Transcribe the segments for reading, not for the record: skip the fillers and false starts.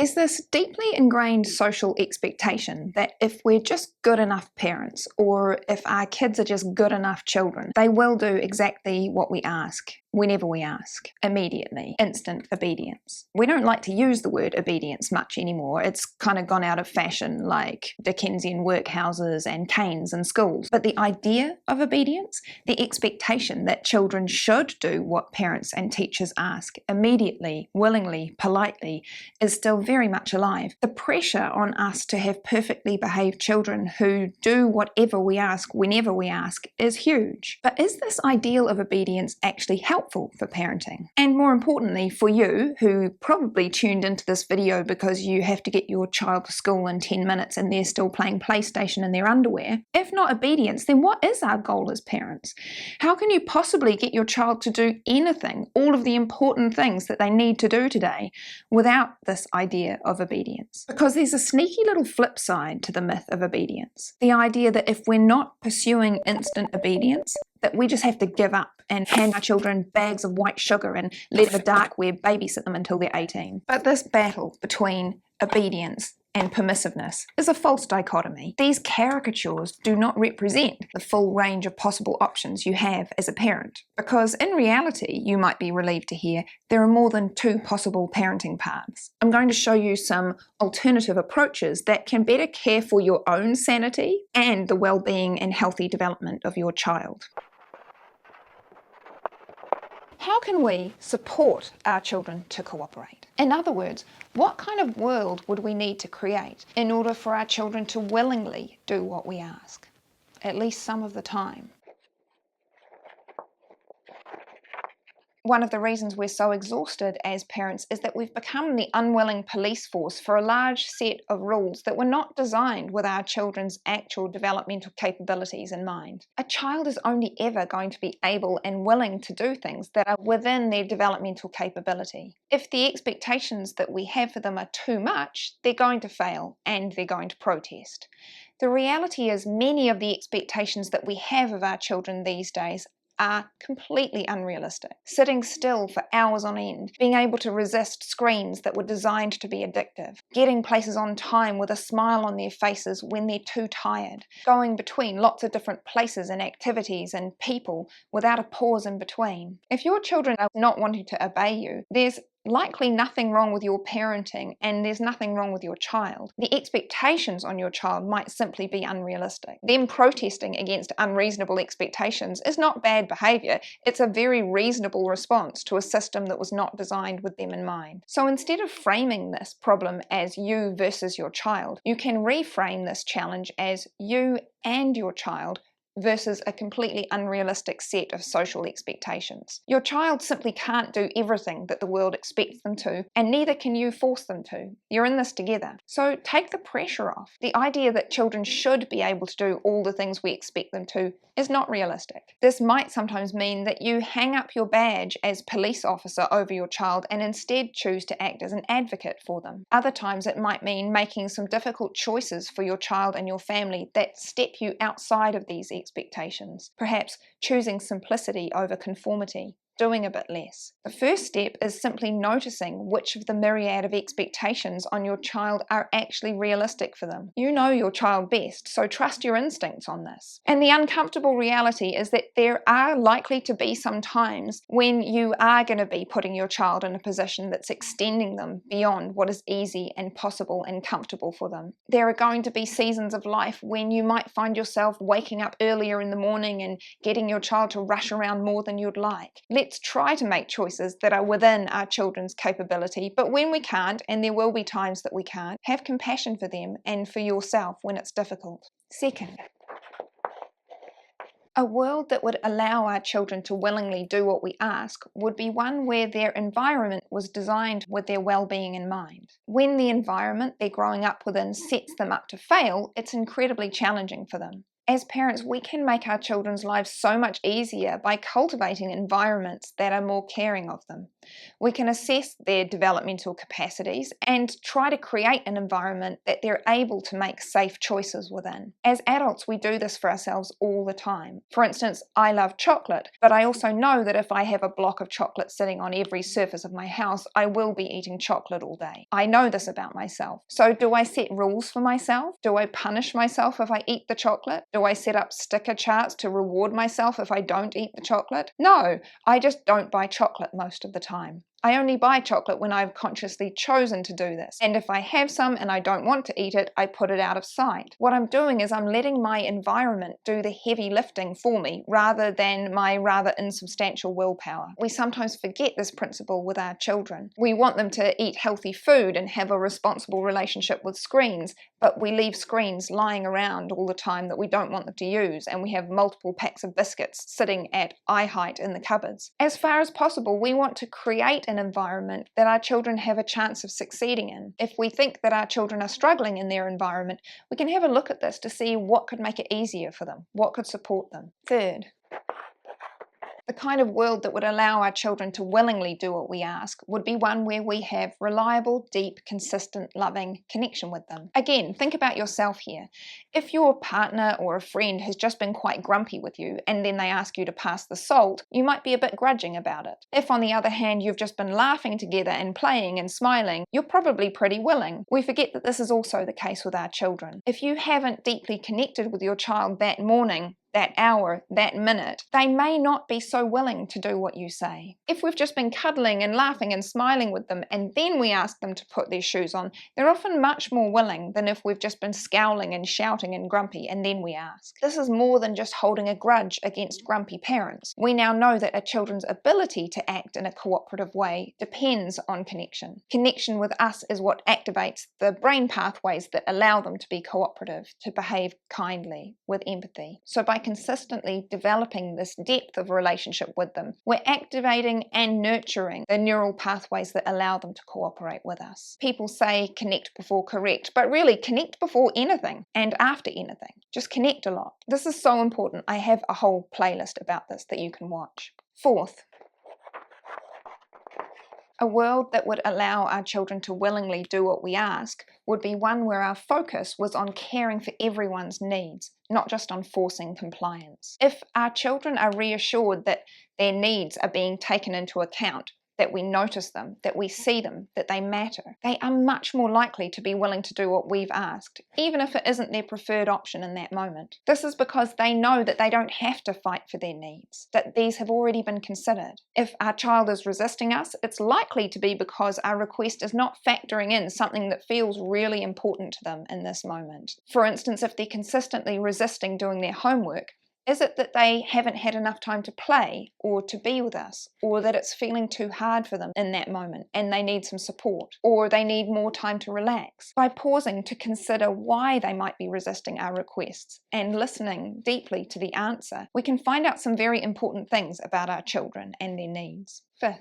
There's this deeply ingrained social expectation that if we're just good enough parents, or if our kids are just good enough children, they will do exactly what we ask, whenever we ask, immediately, instant obedience. We don't like to use the word obedience much anymore. It's kind of gone out of fashion, like Dickensian workhouses and canes in schools. But the idea of obedience, the expectation that children should do what parents and teachers ask immediately, willingly, politely, is still very much alive. The pressure on us to have perfectly behaved children who do whatever we ask whenever we ask is huge. But is this ideal of obedience actually helpful for parenting? And more importantly, for you, who probably tuned into this video because you have to get your child to school in 10 minutes and they're still playing PlayStation in their underwear, if not obedience, then what is our goal as parents? How can you possibly get your child to do anything, all of the important things that they need to do today, without this idea of obedience? Because there's a sneaky little flip side to the myth of obedience. The idea that if we're not pursuing instant obedience, that we just have to give up and hand our children bags of white sugar and let the dark web babysit them until they're 18. But this battle between obedience and permissiveness is a false dichotomy. These caricatures do not represent the full range of possible options you have as a parent, because in reality, you might be relieved to hear, there are more than 2 possible parenting paths. I'm going to show you some alternative approaches that can better care for your own sanity and the well-being and healthy development of your child. How can we support our children to cooperate? In other words, what kind of world would we need to create in order for our children to willingly do what we ask, at least some of the time? One of the reasons we're so exhausted as parents is that we've become the unwilling police force for a large set of rules that were not designed with our children's actual developmental capabilities in mind. A child is only ever going to be able and willing to do things that are within their developmental capability. If the expectations that we have for them are too much, they're going to fail and they're going to protest. The reality is many of the expectations that we have of our children these days are completely unrealistic. Sitting still for hours on end, being able to resist screens that were designed to be addictive, getting places on time with a smile on their faces when they're too tired, going between lots of different places and activities and people without a pause in between. If your children are not wanting to obey you, there's likely nothing wrong with your parenting and there's nothing wrong with your child. The expectations on your child might simply be unrealistic. Them protesting against unreasonable expectations is not bad behaviour, it's a very reasonable response to a system that was not designed with them in mind. So instead of framing this problem as you versus your child, you can reframe this challenge as you and your child versus a completely unrealistic set of social expectations. Your child simply can't do everything that the world expects them to, and neither can you force them to. You're in this together. So take the pressure off. The idea that children should be able to do all the things we expect them to is not realistic. This might sometimes mean that you hang up your badge as police officer over your child and instead choose to act as an advocate for them. Other times it might mean making some difficult choices for your child and your family that step you outside of these expectations, perhaps choosing simplicity over conformity, doing a bit less. The first step is simply noticing which of the myriad of expectations on your child are actually realistic for them. You know your child best, so trust your instincts on this. And the uncomfortable reality is that there are likely to be some times when you are going to be putting your child in a position that's extending them beyond what is easy and possible and comfortable for them. There are going to be seasons of life when you might find yourself waking up earlier in the morning and getting your child to rush around more than you'd like. Let's try to make choices that are within our children's capability, but when we can't, and there will be times that we can't, have compassion for them and for yourself when it's difficult. Second, a world that would allow our children to willingly do what we ask would be one where their environment was designed with their well-being in mind. When the environment they're growing up within sets them up to fail, it's incredibly challenging for them. As parents, we can make our children's lives so much easier by cultivating environments that are more caring of them. We can assess their developmental capacities and try to create an environment that they're able to make safe choices within. As adults, we do this for ourselves all the time. For instance, I love chocolate, but I also know that if I have a block of chocolate sitting on every surface of my house, I will be eating chocolate all day. I know this about myself. So do I set rules for myself? Do I punish myself if I eat the chocolate? Do I set up sticker charts to reward myself if I don't eat the chocolate? No, I just don't buy chocolate most of the time. I only buy chocolate when I've consciously chosen to do this. And if I have some and I don't want to eat it, I put it out of sight. What I'm doing is I'm letting my environment do the heavy lifting for me rather than my rather insubstantial willpower. We sometimes forget this principle with our children. We want them to eat healthy food and have a responsible relationship with screens, but we leave screens lying around all the time that we don't want them to use, and we have multiple packs of biscuits sitting at eye height in the cupboards. As far as possible, we want to create an environment that our children have a chance of succeeding in. If we think that our children are struggling in their environment, we can have a look at this to see what could make it easier for them, what could support them. Third, the kind of world that would allow our children to willingly do what we ask would be one where we have reliable, deep, consistent, loving connection with them. Again, think about yourself here. If your partner or a friend has just been quite grumpy with you and then they ask you to pass the salt, you might be a bit grudging about it. If, on the other hand, you've just been laughing together and playing and smiling, you're probably pretty willing. We forget that this is also the case with our children. If you haven't deeply connected with your child that morning, that hour, that minute, they may not be so willing to do what you say. If we've just been cuddling and laughing and smiling with them and then we ask them to put their shoes on, they're often much more willing than if we've just been scowling and shouting and grumpy and then we ask. This is more than just holding a grudge against grumpy parents. We now know that a children's ability to act in a cooperative way depends on connection. Connection with us is what activates the brain pathways that allow them to be cooperative, to behave kindly, with empathy. So by consistently developing this depth of relationship with them, we're activating and nurturing the neural pathways that allow them to cooperate with us. People say connect before correct, but really connect before anything and after anything. Just connect a lot. This is so important. I have a whole playlist about this that you can watch. Fourth, a world that would allow our children to willingly do what we ask would be one where our focus was on caring for everyone's needs, not just on forcing compliance. If our children are reassured that their needs are being taken into account, that we notice them, that we see them, that they matter, they are much more likely to be willing to do what we've asked, even if it isn't their preferred option in that moment. This is because they know that they don't have to fight for their needs, that these have already been considered. If our child is resisting us, it's likely to be because our request is not factoring in something that feels really important to them in this moment. For instance, if they're consistently resisting doing their homework, is it that they haven't had enough time to play or to be with us, or that it's feeling too hard for them in that moment and they need some support, or they need more time to relax? By pausing to consider why they might be resisting our requests and listening deeply to the answer, we can find out some very important things about our children and their needs. Fifth,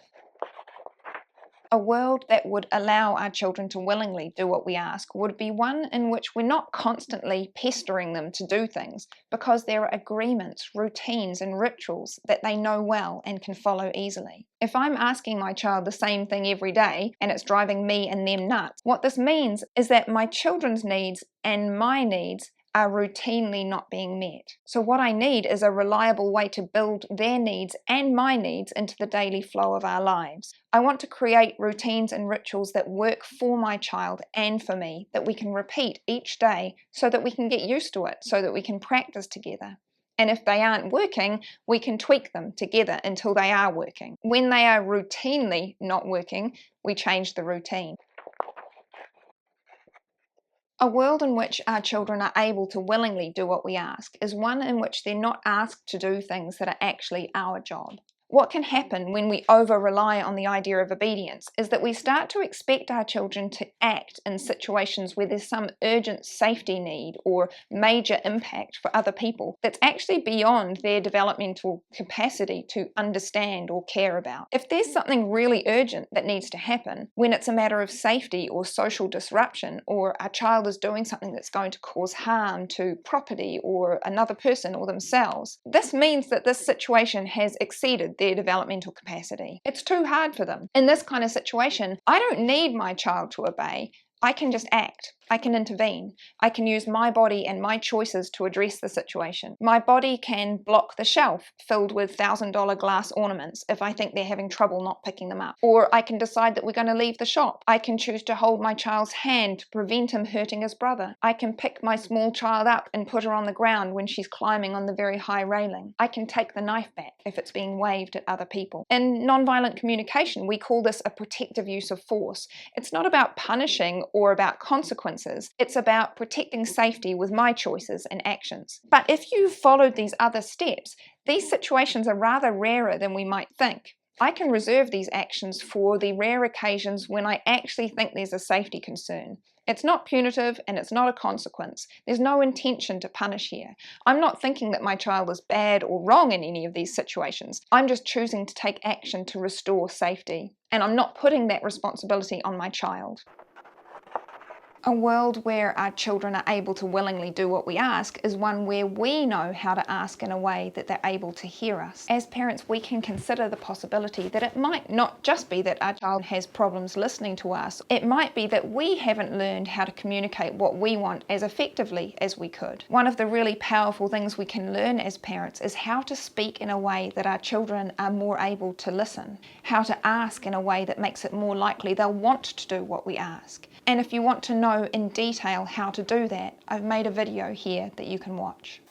a world that would allow our children to willingly do what we ask would be one in which we're not constantly pestering them to do things, because there are agreements, routines, and rituals that they know well and can follow easily. If I'm asking my child the same thing every day and it's driving me and them nuts, what this means is that my children's needs and my needs are routinely not being met. So what I need is a reliable way to build their needs and my needs into the daily flow of our lives. I want to create routines and rituals that work for my child and for me, that we can repeat each day so that we can get used to it, so that we can practice together. And if they aren't working, we can tweak them together until they are working. When they are routinely not working, we change the routine. A world in which our children are able to willingly do what we ask is one in which they're not asked to do things that are actually our job. What can happen when we over-rely on the idea of obedience is that we start to expect our children to act in situations where there's some urgent safety need or major impact for other people that's actually beyond their developmental capacity to understand or care about. If there's something really urgent that needs to happen, when it's a matter of safety or social disruption, or a child is doing something that's going to cause harm to property or another person or themselves, this means that this situation has exceeded their developmental capacity. It's too hard for them. In this kind of situation, I don't need my child to obey. I can just act. I can intervene. I can use my body and my choices to address the situation. My body can block the shelf filled with $1,000 glass ornaments if I think they're having trouble not picking them up. Or I can decide that we're going to leave the shop. I can choose to hold my child's hand to prevent him hurting his brother. I can pick my small child up and put her on the ground when she's climbing on the very high railing. I can take the knife back if it's being waved at other people. In nonviolent communication, we call this a protective use of force. It's not about punishing or about consequences. It's about protecting safety with my choices and actions. But if you followed these other steps, these situations are rather rarer than we might think. I can reserve these actions for the rare occasions when I actually think there's a safety concern. It's not punitive and it's not a consequence. There's no intention to punish here. I'm not thinking that my child is bad or wrong in any of these situations. I'm just choosing to take action to restore safety. And I'm not putting that responsibility on my child. A world where our children are able to willingly do what we ask is one where we know how to ask in a way that they're able to hear us. As parents, we can consider the possibility that it might not just be that our child has problems listening to us. It might be that we haven't learned how to communicate what we want as effectively as we could. One of the really powerful things we can learn as parents is how to speak in a way that our children are more able to listen, how to ask in a way that makes it more likely they'll want to do what we ask. And if you want to know in detail how to do that, I've made a video here that you can watch.